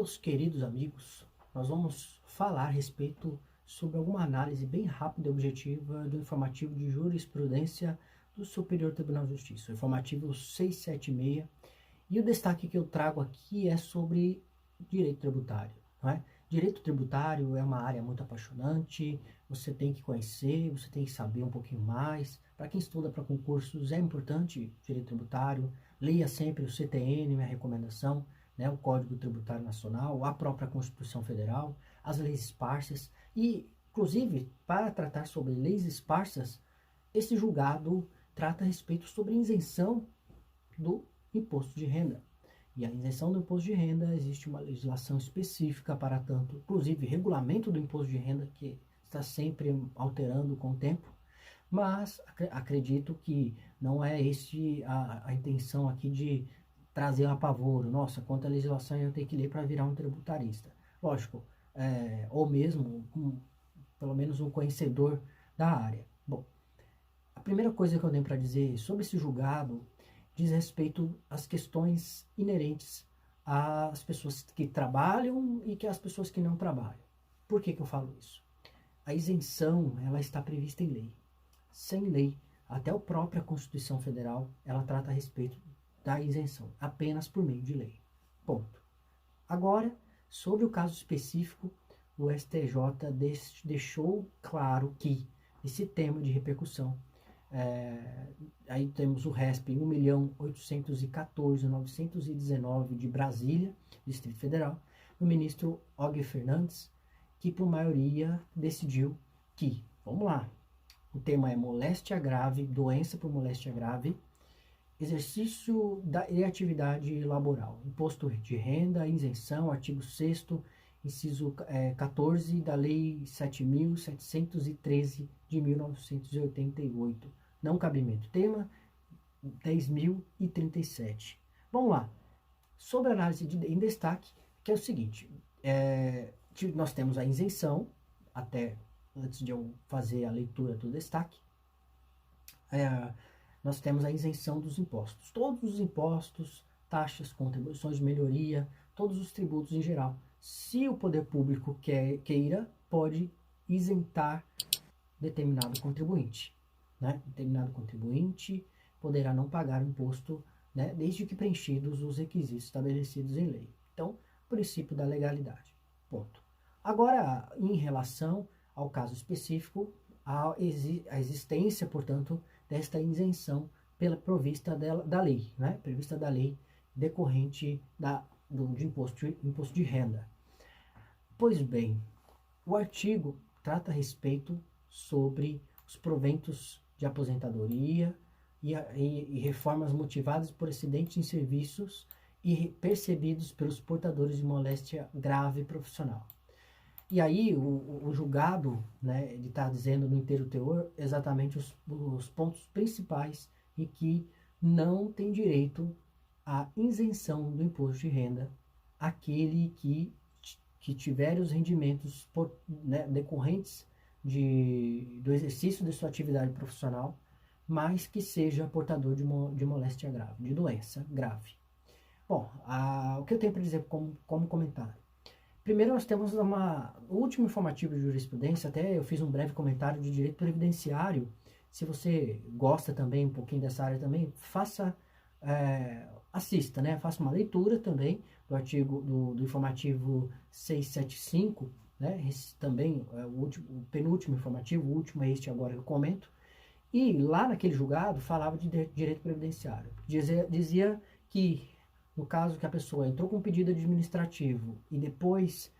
Meus queridos amigos, nós vamos falar a respeito sobre alguma análise bem rápida e objetiva do informativo de jurisprudência do Superior Tribunal de Justiça, o informativo 676, e o destaque que eu trago aqui é sobre direito tributário, não é? Direito tributário é uma área muito apaixonante, você tem que conhecer, você tem que saber um pouquinho mais. Para quem estuda para concursos é importante direito tributário, leia sempre o CTN, minha recomendação, né, o Código Tributário Nacional, a própria Constituição Federal, as leis esparsas e, inclusive, para tratar sobre leis esparsas, esse julgado trata a respeito sobre isenção do imposto de renda. E a isenção do imposto de renda, existe uma legislação específica para tanto, inclusive regulamento do imposto de renda, que está sempre alterando com o tempo, mas acredito que não é a intenção aqui de trazer um apavoro. Nossa, quanta legislação eu tenho que ler para virar um tributarista. Lógico, ou mesmo, pelo menos um conhecedor da área. Bom, a primeira coisa que eu tenho para dizer sobre esse julgado diz respeito às questões inerentes às pessoas que trabalham e às pessoas que não trabalham. Por que eu falo isso? A isenção, ela está prevista em lei. Sem lei, até a própria Constituição Federal, ela trata a respeito da isenção, apenas por meio de lei. Ponto. Agora, sobre o caso específico, o STJ deixou claro que esse tema de repercussão, aí temos o RESP 1.814.919 de Brasília, Distrito Federal, o ministro Og Fernandes, que por maioria decidiu que, vamos lá, o tema é moléstia grave, doença por moléstia grave, exercício e atividade laboral, imposto de renda, isenção, artigo 6º, inciso 14 da Lei 7.713 de 1988. Não cabimento. Tema 10.037. Vamos lá. Sobre a análise em destaque, que é o seguinte, nós temos a isenção, até antes de eu fazer a leitura do destaque, nós temos a isenção dos impostos. Todos os impostos, taxas, contribuições de melhoria, todos os tributos em geral. Se o poder público queira, pode isentar determinado contribuinte. Né? Determinado contribuinte poderá não pagar o imposto, né, desde que preenchidos os requisitos estabelecidos em lei. Então, princípio da legalidade. Ponto. Agora, em relação ao caso específico, a existência, portanto, desta isenção provista da lei, né? Prevista da lei decorrente de imposto de renda. Pois bem, o artigo trata a respeito sobre os proventos de aposentadoria e reformas motivadas por acidentes em serviços e percebidos pelos portadores de moléstia grave profissional. E aí o julgado, né, ele está dizendo no inteiro teor exatamente os pontos principais em que não tem direito à isenção do imposto de renda aquele que tiver os rendimentos decorrentes do exercício de sua atividade profissional, mas que seja portador de moléstia grave, de doença grave. Bom, o que eu tenho para dizer como comentário? Primeiro, nós temos o último informativo de jurisprudência, até eu fiz um breve comentário de direito previdenciário. Se você gosta também um pouquinho dessa área também, assista, né? Faça uma leitura também do artigo do informativo 675, né? Esse também é o penúltimo informativo, o último é este agora que eu comento. E lá naquele julgado falava de direito previdenciário. Dizia que no caso que a pessoa entrou com um pedido administrativo e depois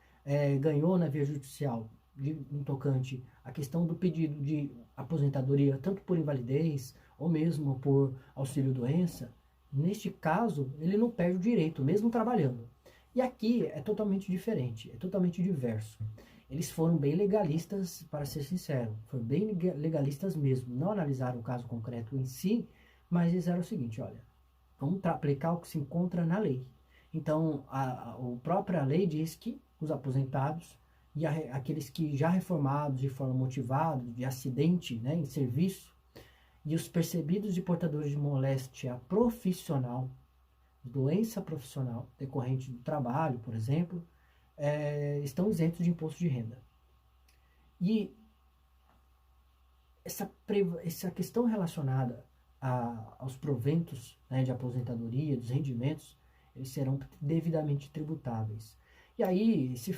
ganhou na via judicial, no tocante a questão do pedido de aposentadoria, tanto por invalidez ou mesmo por auxílio-doença, neste caso ele não perde o direito, mesmo trabalhando. E aqui é totalmente diferente, é totalmente diverso. Eles foram bem legalistas, para ser sincero, foram bem legalistas mesmo, não analisaram o caso concreto em si, mas disseram o seguinte, olha, vamos aplicar o que se encontra na lei. Então, a própria lei diz que os aposentados e aqueles que já reformados de forma motivada, de acidente, né, em serviço, e os percebidos de portadores de moléstia profissional, doença profissional decorrente do trabalho, por exemplo, estão isentos de imposto de renda. E essa questão relacionada aos proventos, né, de aposentadoria, dos rendimentos, eles serão devidamente tributáveis. E aí esse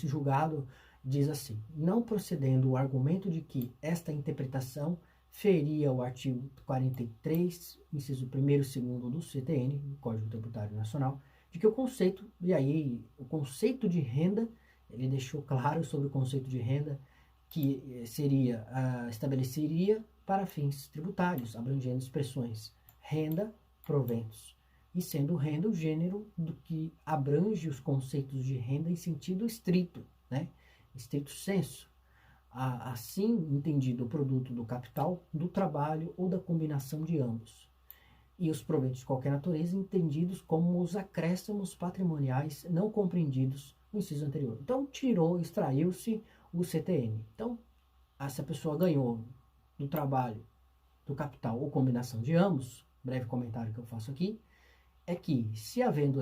julgado diz assim: não procedendo o argumento de que esta interpretação feria o artigo 43, inciso 1º e 2º do CTN, do Código Tributário Nacional, de que o conceito de renda, ele deixou claro sobre o conceito de renda, que estabeleceria para fins tributários, abrangendo expressões renda, proventos, e sendo renda o gênero do que abrange os conceitos de renda em sentido estrito, né? Estrito sensu, assim entendido o produto do capital, do trabalho ou da combinação de ambos, e os proventos de qualquer natureza entendidos como os acréscimos patrimoniais não compreendidos no inciso anterior. Então extraiu-se o CTN. Então, se a pessoa ganhou do trabalho, do capital ou combinação de ambos, breve comentário que eu faço aqui, é que se havendo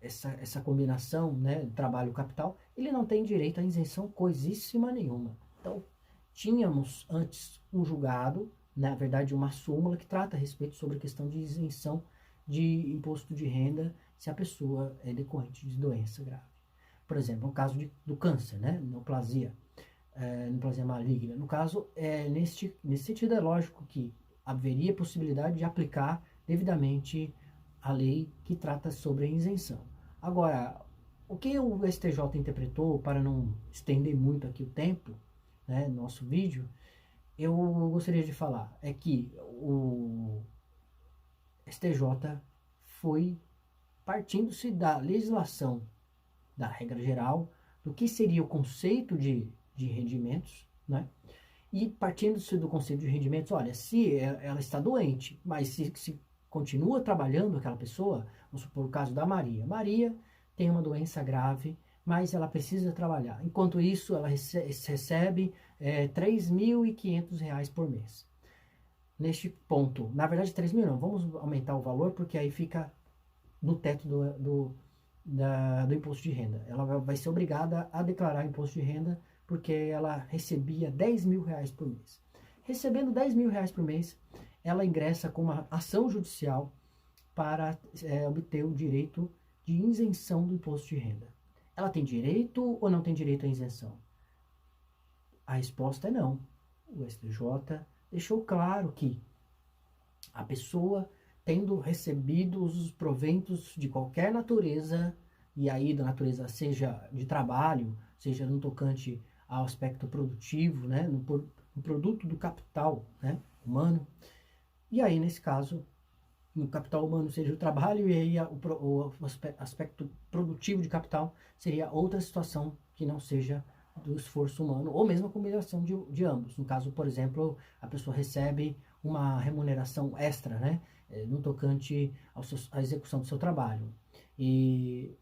essa combinação, né, trabalho-capital, ele não tem direito à isenção coisíssima nenhuma. Então, tínhamos antes um julgado, na verdade uma súmula, que trata a respeito sobre a questão de isenção de imposto de renda se a pessoa é decorrente de doença grave. Por exemplo, no caso do câncer, né, neoplasia maligna. No caso, nesse sentido, é lógico que haveria possibilidade de aplicar devidamente a lei que trata sobre a isenção. Agora, o que o STJ interpretou, para não estender muito aqui o tempo, né, nosso vídeo, eu gostaria de falar, é que o STJ foi partindo-se da legislação, da regra geral, do que seria o conceito de rendimentos, né? E partindo-se do conceito de rendimentos, olha, se ela está doente, mas se continua trabalhando aquela pessoa, vamos supor o caso da Maria. Maria tem uma doença grave, mas ela precisa trabalhar. Enquanto isso, ela recebe R$3.500 por mês. Neste ponto, na verdade 3 mil não, vamos aumentar o valor, porque aí fica no teto do imposto de renda. Ela vai ser obrigada a declarar imposto de renda, porque ela recebia R$10.000 por mês. Recebendo R$10.000 por mês, ela ingressa com uma ação judicial para obter o direito de isenção do imposto de renda. Ela tem direito ou não tem direito à isenção? A resposta é não. O STJ deixou claro que a pessoa, tendo recebido os proventos de qualquer natureza, e aí da natureza seja de trabalho, seja no tocante ao aspecto produtivo, né, no produto do capital, né, humano, e aí nesse caso, no capital humano seja o trabalho, e aí o aspecto produtivo de capital seria outra situação que não seja do esforço humano, ou mesmo a combinação de ambos. No caso, por exemplo, a pessoa recebe uma remuneração extra, né, no tocante à execução do seu trabalho. E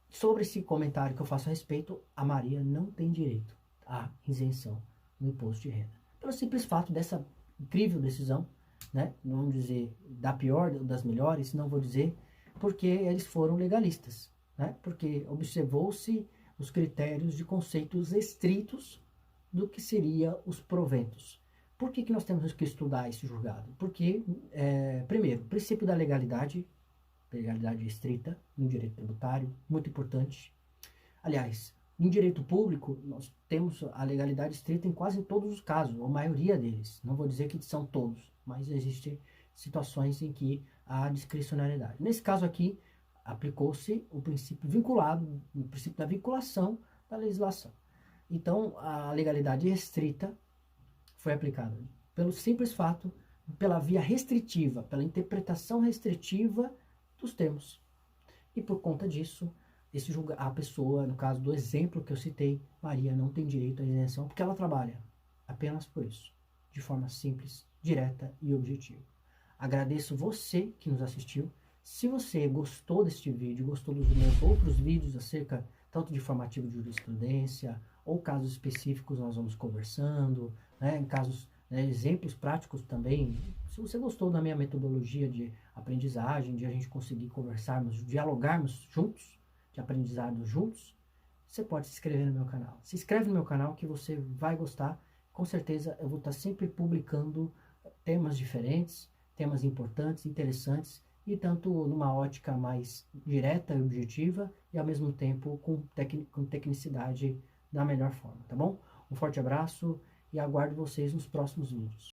sobre esse comentário que eu faço a respeito, a Maria não tem direito à isenção no imposto de renda. Pelo simples fato dessa incrível decisão, né, não vamos dizer da pior, das melhores, não vou dizer, porque eles foram legalistas, né, porque observou-se os critérios de conceitos estritos do que seria os proventos. Por que nós temos que estudar esse julgado? Porque, primeiro, o princípio da legalidade estrita no direito tributário, muito importante. Aliás, em direito público, nós temos a legalidade estrita em quase todos os casos, ou a maioria deles. Não vou dizer que são todos, mas existem situações em que há discricionariedade. Nesse caso aqui, aplicou-se o princípio vinculado, o princípio da vinculação da legislação. Então, a legalidade restrita foi aplicada pelo simples fato, pela via restritiva, pela interpretação restritiva dos termos. E por conta disso, a pessoa, no caso do exemplo que eu citei, Maria não tem direito à isenção porque ela trabalha. Apenas por isso. De forma simples, direta e objetiva. Agradeço você que nos assistiu. Se você gostou deste vídeo, gostou dos meus outros vídeos acerca tanto de formativo de jurisprudência ou casos específicos, nós vamos conversando, né, em casos né, exemplos práticos também. Se você gostou da minha metodologia de aprendizagem, de a gente conseguir conversarmos, dialogarmos juntos, de aprendizado juntos, você pode se inscrever no meu canal. Se inscreve no meu canal que você vai gostar. Com certeza eu vou estar sempre publicando temas diferentes, temas importantes, interessantes, e tanto numa ótica mais direta e objetiva, e ao mesmo tempo com tecnicidade da melhor forma, tá bom? Um forte abraço e aguardo vocês nos próximos vídeos.